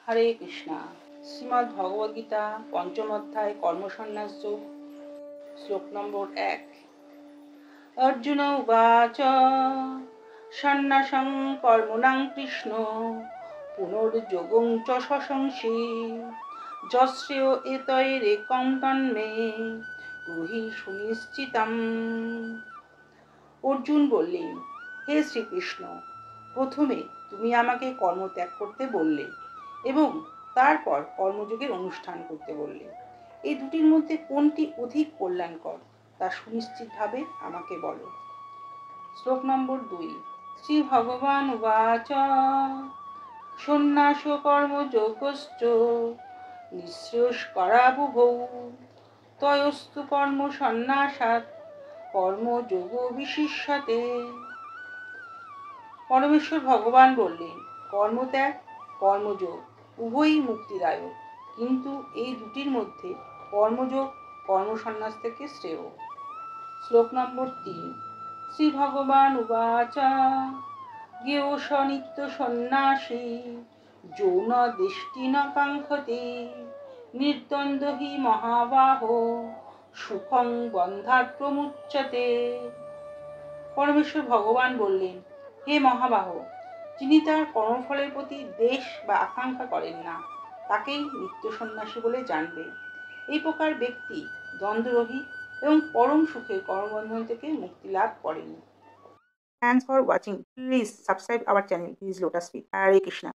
হরে কৃষ্ণা। শ্রীমদ্ ভগবদ্গীতা পঞ্চম অধ্যায় কর্মসন্ন্যাস যোগ, শ্লোক নম্বর 1। অর্জুন উবাচ সন্ন্যাসং কর্মণাং কৃষ্ণ পুনর্যোগং চ শশংসি যশ্রেয় এতৈরেকং তন্মে ব্রূহি সুনিশ্চিতম। অর্জুন বললেন, হে শ্রীকৃষ্ণ, প্রথমে তুমি আমাকে কর্মত্যাগ করতে বললে এবং তারপর কর্মযোগের অনুষ্ঠান করতে বললে। এই দুটির মধ্যে কোনটি অধিক কল্যাণকর তা সুনিশ্চিতভাবে আমাকে বলো। শ্লোক নম্বর 2। শ্রী ভগবান উবাচ সন্ন্যাস কর্মযোগশ্চ নিঃশ্রেয়স্করাবুভৌ তয়স্তু কর্ম সন্ন্যাসাৎ কর্মযোগ বিশিষ্যতে। পরমেশ্বর ভগবান বললেন, কর্মত্যাগ কর্মযোগ উভয়ই মুক্তিদায়ক, কিন্তু এই দুটির মধ্যে কর্মযোগ কর্মসন্ন্যাস থেকে শ্রেয়। শ্লোক নম্বর 3। শ্রী ভগবান উবাচ জ্ঞেয় স নিত্য সন্ন্যাসী যৌন দৃষ্টি ন কাঙ্ক্ষতে নির্দ্বন্দ্ব হি মহাবাহো সুখং বন্ধাৎ প্রমুচ্যতে। পরমেশ্বর ভগবান বললেন, হে মহাবাহ, যিনি তার কর্মফলের প্রতি দ্বেষ বা আকাঙ্ক্ষা করেন না তাকেই নিত্য সন্ন্যাসী বলে জানবে। এই প্রকার ব্যক্তি দ্বন্দ্বরহিত এবং পরম সুখের কর্মবন্ধন থেকে মুক্তি লাভ করেন। Thanks for watching. Please subscribe our channel. Please Lotus Feet. Hare Krishna.